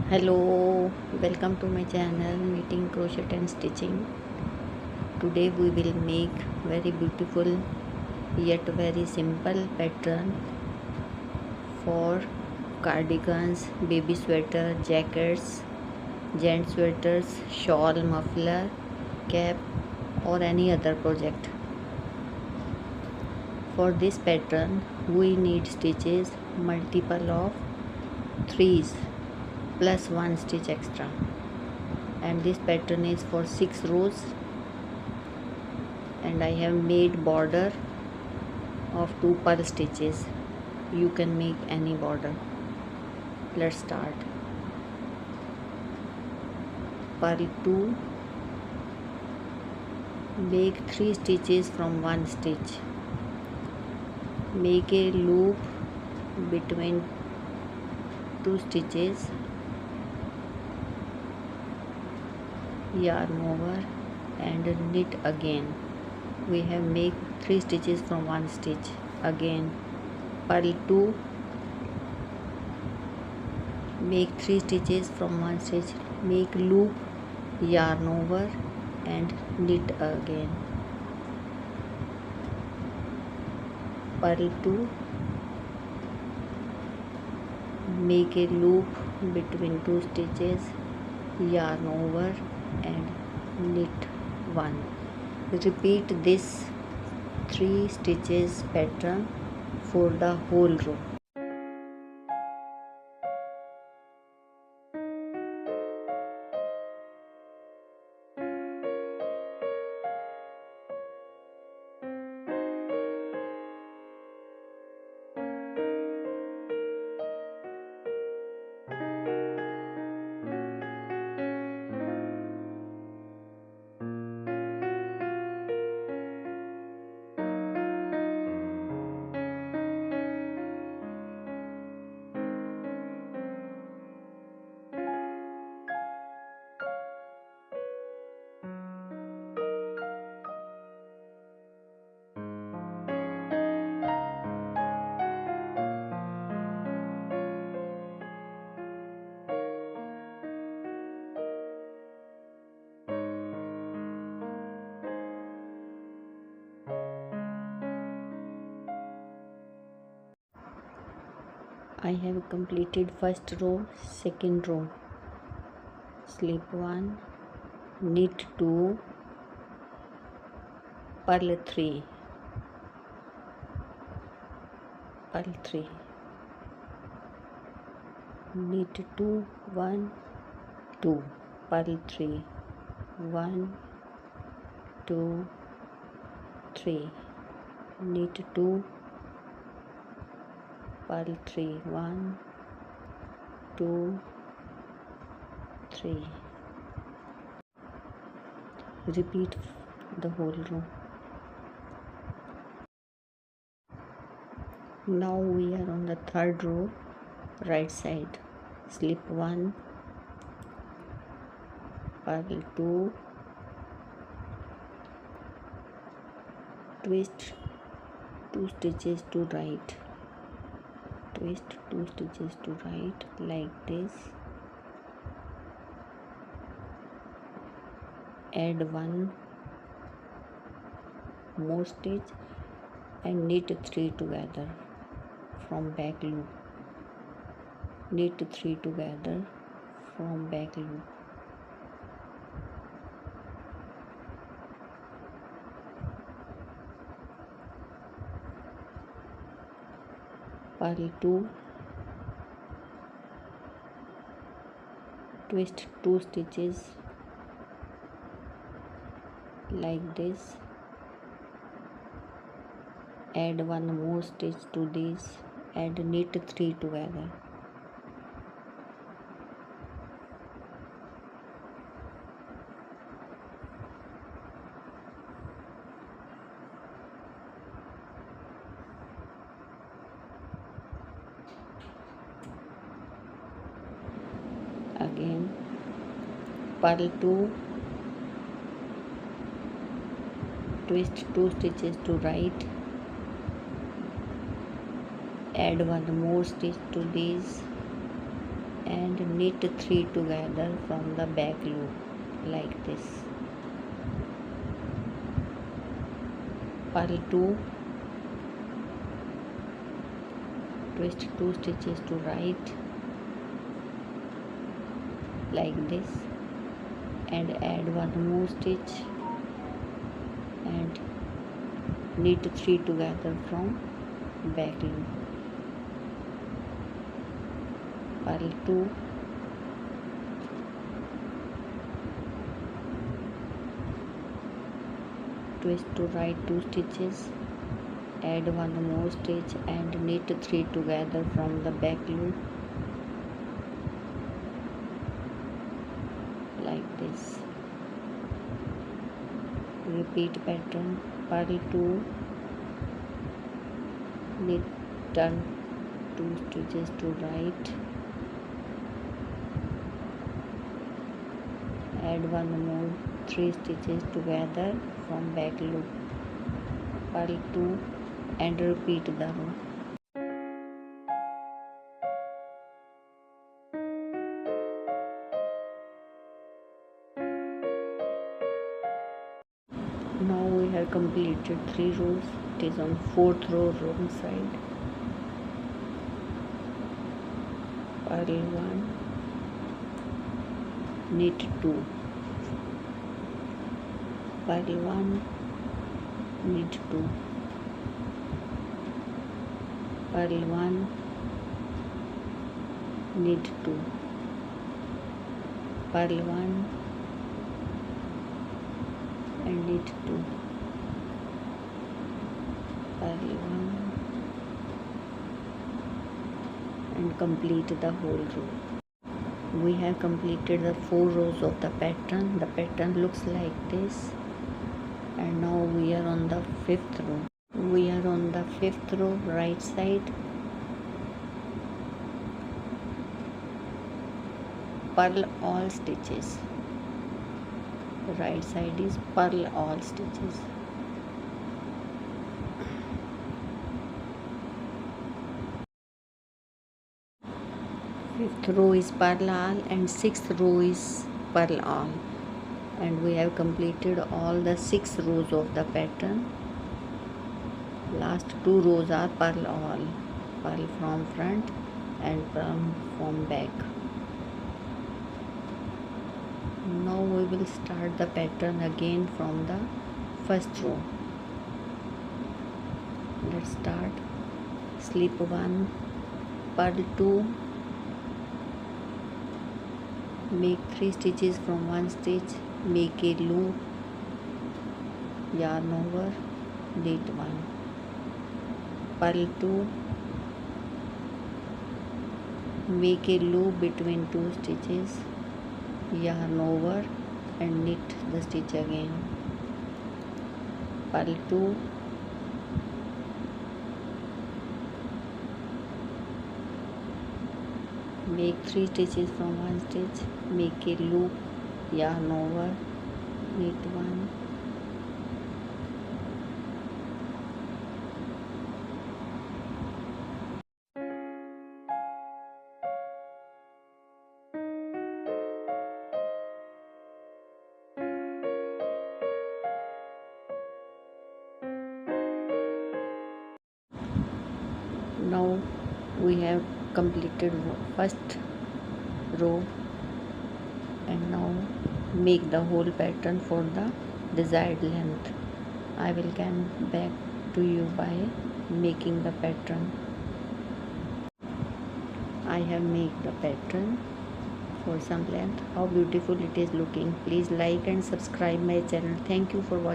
Hello, welcome to my channel Knitting, Crochet and Stitching. Today we will make very beautiful yet very simple pattern for cardigans, baby sweater, jackets, gent sweaters, shawl, muffler, cap or any other project. For this pattern we need stitches multiple of 3s plus 1 stitch extra, and this pattern is for 6 rows, and I have made border of 2 purl stitches. You can make any border. Let's start. Purl 2, make 3 stitches from 1 stitch, make a loop between 2 stitches, yarn over and knit again. We have made 3 stitches from 1 stitch. Again purl 2, make 3 stitches from 1 stitch, make loop, yarn over and knit again. Purl 2, make a loop between 2 stitches, yarn over and knit 1. Repeat this 3 stitches pattern for the whole row. I have completed first row, second row, slip 1, knit 2, purl 3, knit 2, 1, 2, purl 3, 1, 2, 3, knit 2, purl 3, 1, 2, 3. Repeat the whole row. Now we are on the third row, right side. Slip 1, purl 2, twist 2 stitches to right, twist 2 stitches to right like this, add 1 more stitch and knit 3 together from back loop, knit 3 together from back loop. Purl 2, twist 2 stitches like this, add 1 more stitch to this and knit 3 together. Again purl 2, twist 2 stitches to right, add 1 more stitch to this and knit 3 together from the back loop like this. Purl 2, twist 2 stitches to right like this and add one more stitch and knit 3 together from back loop. Purl 2, twist to right 2 stitches, add one more stitch and knit 3 together from the back loop like this. Repeat pattern. Purl 2, knit, turn 2 stitches to right, add one more 3 stitches together from back loop. Purl 2 and repeat the row. Now we have completed 3 rows. It is on 4th row wrong side. Purl 1, knit 2, purl 1, knit 2, purl 1, knit 2, purl 1 and knit 2, purl 1 and complete the whole row. We have completed the 4 rows of the pattern. The pattern looks like this, and now we are on the 5th row. We are on the 5th row right side. Purl all stitches. Right side is purl all stitches. Fifth row is purl all and 6th row is purl all, and we have completed all the 6 rows of the pattern. Last 2 rows are purl all, purl from front and from back. Now we will start the pattern again from the first row. Let's start. Slip 1, purl 2, make 3 stitches from one stitch, make a loop, yarn over, knit 1, purl 2, make a loop between 2 stitches, yarn over and knit the stitch again, purl 2, make 3 stitches from one stitch, make a loop, yarn over, knit 1, now we have completed first row, and now make the whole pattern for the desired length. I will come back to you by making the pattern. I have made the pattern for some length. How beautiful it is looking. Please like and subscribe my channel. Thank you for watching.